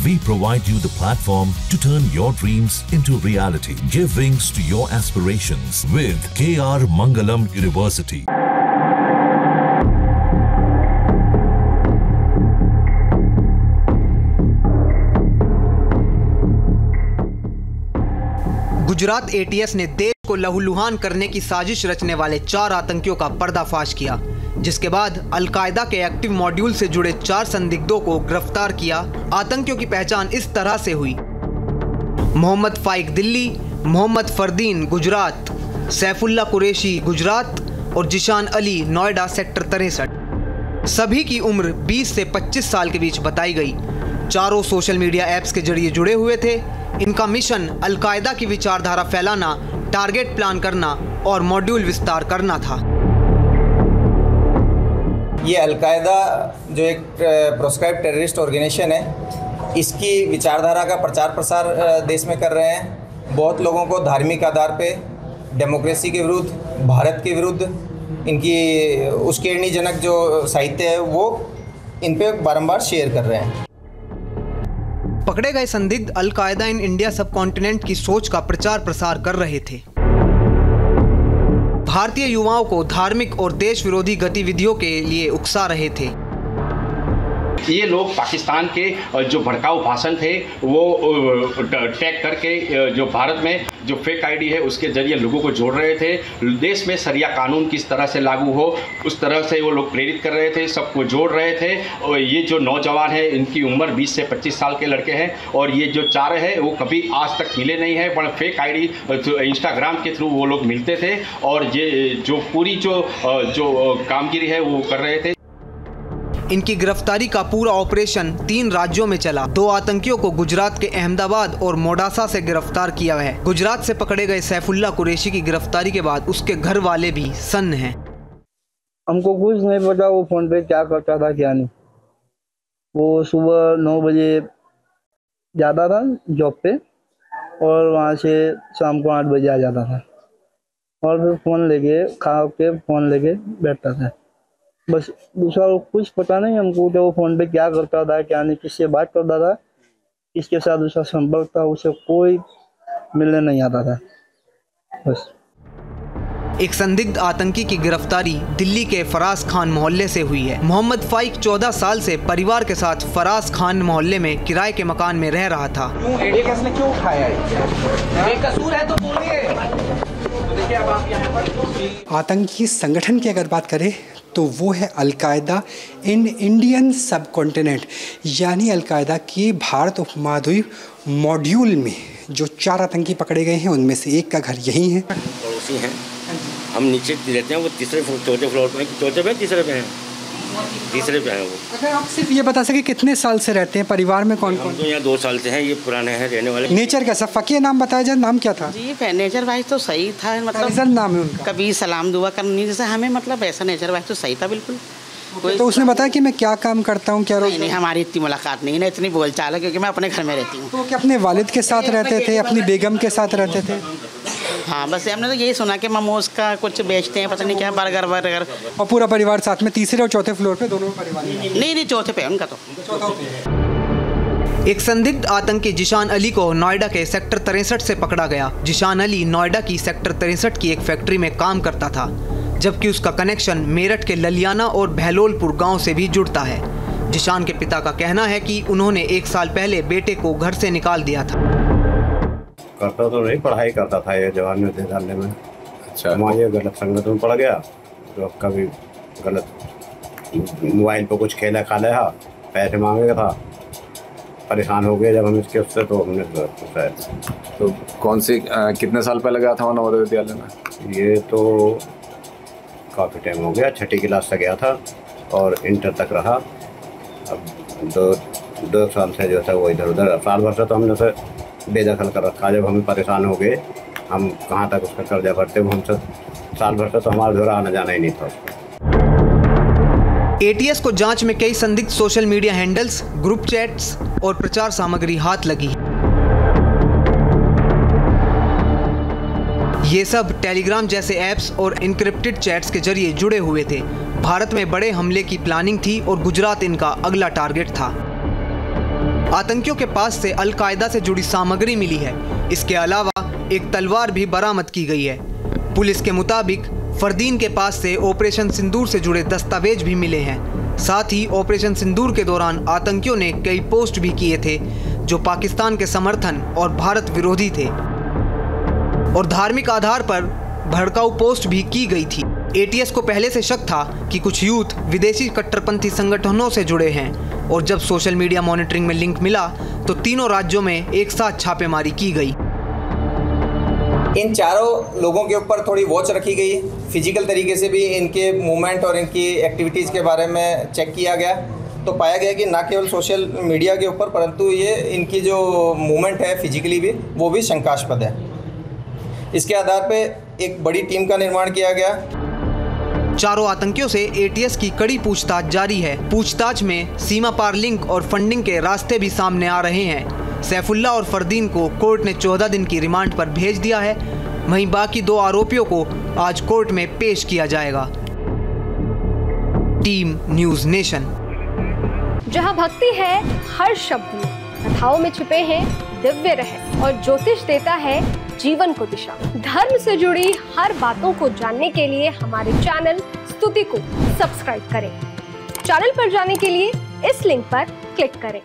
We provide you the platform to turn your dreams into reality. Give wings to your aspirations with KR Mangalam University. Gujarat ATS ने देश को लहूलुहान करने की साजिश रचने वाले 4 आतंकियों का पर्दाफाश किया, जिसके बाद अल-कायदा के एक्टिव मॉड्यूल से जुड़े 4 संदिग्धों को गिरफ्तार किया। आतंकियों की पहचान इस तरह से हुई: मोहम्मद फाइक दिल्ली, मोहम्मद फरदीन गुजरात, सैफुल्ला कुरैशी गुजरात और जिशान अली नोएडा सेक्टर 63। सभी की उम्र 20 से 25 साल के बीच बताई गई। चारों सोशल मीडिया ऐप्स के जरिए जुड़े हुए थे। इनका मिशन अल-कायदा की विचारधारा फैलाना, टारगेट प्लान करना और मॉड्यूल विस्तार करना था। ये अल-कायदा जो एक प्रोस्क्राइब्ड टेररिस्ट ऑर्गेनाइजेशन है, इसकी विचारधारा का प्रचार प्रसार देश में कर रहे हैं। बहुत लोगों को धार्मिक आधार पे डेमोक्रेसी के विरुद्ध, भारत के विरुद्ध इनकी उश्केरनीजनक जो साहित्य है वो इन पे बारंबार शेयर कर रहे हैं। पकड़े गए संदिग्ध अल-कायदा इन इंडिया सब कॉन्टिनेंट की सोच का प्रचार प्रसार कर रहे थे। भारतीय युवाओं को धार्मिक और देश विरोधी गतिविधियों के लिए उकसा रहे थे। ये लोग पाकिस्तान के जो भड़काऊ भाषण थे वो टैग करके जो भारत में जो फेक आईडी है उसके जरिए लोगों को जोड़ रहे थे। देश में शरिया कानून किस तरह से लागू हो उस तरह से वो लोग प्रेरित कर रहे थे, सबको जोड़ रहे थे। और ये जो नौजवान है इनकी उम्र 20 से 25 साल के लड़के हैं और ये जो 4 है वो कभी आज तक मिले नहीं है, पर फेक आईडी इंस्टाग्राम के थ्रू वो लोग मिलते थे और ये जो पूरी जो कामगिरी है वो कर रहे थे। इनकी गिरफ्तारी का पूरा ऑपरेशन 3 राज्यों में चला। 2 आतंकियों को गुजरात के अहमदाबाद और मोडासा से गिरफ्तार किया है। गुजरात से पकड़े गए सैफुल्ला कुरैशी की गिरफ्तारी के बाद उसके घर वाले भी सन्न हैं। हमको कुछ नहीं पता वो फोन पे क्या करता था क्या नहीं। वो सुबह 9 बजे जाता था जॉब पे और वहाँ से शाम को 8 बजे आ जाता था और फिर फ़ोन लेके खा के फ़ोन लेके बैठता था। बस दूसरा कुछ पता नहीं हमको कि वो फ़ोन पे क्या करता था क्या नहीं, किससे बात करता था, किसके साथ उसका संपर्क था, उसे कोई मिलने नहीं आता था। बस एक संदिग्ध आतंकी की गिरफ्तारी दिल्ली के फराज खान मोहल्ले से हुई है। मोहम्मद फाइक 14 साल से परिवार के साथ फराज खान मोहल्ले में किराए के मकान में रह रहा था। क्यों उठाया है? बेकसूर है तो बोलिए। आतंकी संगठन की अगर बात करें तो वो है अल-कायदा इन इंडियन सब कॉन्टिनेंट, यानी अल-कायदा की भारत उपमहाद्वीप मॉड्यूल में जो 4 आतंकी पकड़े गए हैं उनमें से एक का घर यही है। पड़ोसी हैं, हम नीचे रहते हैं, वो चौथे फ्लोर पे, चौथे पे तीसरे पे हैं, तीसरे पे हैं वो। अगर आप सिर्फ ये बता सके कितने साल से रहते हैं, परिवार में कौन कौन? तो यहाँ 2 साल से हैं, ये पुराने हैं रहने वाले। नेचर कैसा? फकीर नाम बताया जाए, नाम क्या था? जी नेचर वाइज तो सही था, मतलब नाम है उनका, कभी सलाम दुआ करनी जैसे हमें, मतलब ऐसा नेचर वाइज तो सही था बिल्कुल। तो उसने बताया कि मैं क्या काम करता हूँ क्या? नहीं, हमारी इतनी मुलाकात नहीं है, इतनी बोलचाल है क्योंकि मैं अपने घर में रहती हूँ। तो क्या अपने वालिद के साथ रहते थे, अपनी बेगम के साथ रहते थे? हाँ, बस हमने तो यही सुना कि मोमोज का कुछ बेचते हैं, पता नहीं क्या, बर्गर वर्गर। और पूरा परिवार साथ में तीसरे और चौथे फ्लोर पे दोनों परिवार? नहीं, चौथे पे उनका तो। एक संदिग्ध आतंकी जिशान अली को नोएडा के सेक्टर 63 से पकड़ा गया। जिशान अली नोएडा की सेक्टर 63 की एक फैक्ट्री में काम करता था, जबकि उसका कनेक्शन मेरठ के ललियाना और बहलोलपुर गांव से भी जुड़ता है। जिशान के पिता का कहना है कि उन्होंने 1 साल पहले बेटे को घर से निकाल दिया था। करता तो नहीं, पढ़ाई करता था ये जवान में दे डालने में। अच्छा, वहाँ ये गलत संगत में पड़ गया तो कभी गलत मोबाइल पर कुछ खेला खा लिया, पैसे मांगेगा था, परेशान हो गए जब हम इसके उससे, तो हमने तो कौन सी कितने साल पहले गया था नवोदय विद्यालय में? ये तो काफ़ी टाइम हो गया, 6ठी क्लास तक गया था और इंटर तक रहा। अब 2 साल से जो था वो इधर उधर, साल भर से तो हमने उसे बेदखल कर रखा। जब हमें परेशान हो गए, हम कहाँ तक उसका कर्जा भरते, वो हमसे साल भर से तो हमारा घर आना जाना ही नहीं था। ATS को जांच में कई संदिग्ध social media handles, group chats और प्रचार सामग्री हाथ लगी। ये सब टेलीग्राम जैसे ऐप्स और इनक्रिप्टेड चैट्स के जरिए जुड़े हुए थे। भारत में बड़े हमले की प्लानिंग थी और गुजरात इनका अगला टारगेट था। आतंकियों के पास से अलकायदा से जुड़ी सामग्री मिली है। इसके अलावा एक तलवार भी बरामद की गई है। पुलिस के मुताबिक फरदीन के पास से ऑपरेशन सिंदूर से जुड़े दस्तावेज भी मिले हैं। साथ ही ऑपरेशन सिंदूर के दौरान आतंकियों ने कई पोस्ट भी किए थे जो पाकिस्तान के समर्थन और भारत विरोधी थे और धार्मिक आधार पर भड़काऊ पोस्ट भी की गई थी। एटीएस को पहले से शक था कि कुछ यूथ विदेशी कट्टरपंथी संगठनों से जुड़े हैं और जब सोशल मीडिया मॉनिटरिंग में लिंक मिला तो तीनों राज्यों में एक साथ छापेमारी की गई। इन चारों लोगों के ऊपर थोड़ी वॉच रखी गई, फिजिकल तरीके से भी इनके मूवमेंट और इनकी एक्टिविटीज़ के बारे में चेक किया गया तो पाया गया कि ना केवल सोशल मीडिया के ऊपर परंतु ये इनकी जो मूवमेंट है फिजिकली भी वो भी शंकास्पद है। इसके आधार पे एक बड़ी टीम का निर्माण किया गया। चारों आतंकियों से एटीएस की कड़ी पूछताछ जारी है। पूछताछ में सीमा पार लिंक और फंडिंग के रास्ते भी सामने आ रहे हैं। सैफुल्ला और फरदीन को कोर्ट ने 14 दिन की रिमांड पर भेज दिया है। वहीं बाकी 2 आरोपियों को आज कोर्ट में पेश किया जाएगा। Team news nation. जहां भक्ति है हर शब्द में, कथाओं में छुपे हैं दिव्य रहस्य और ज्योतिष देता है जीवन को दिशा। धर्म से जुड़ी हर बातों को जानने के लिए हमारे चैनल स्तुति को सब्सक्राइब करें। चैनल पर जाने के लिए इस लिंक पर क्लिक करें।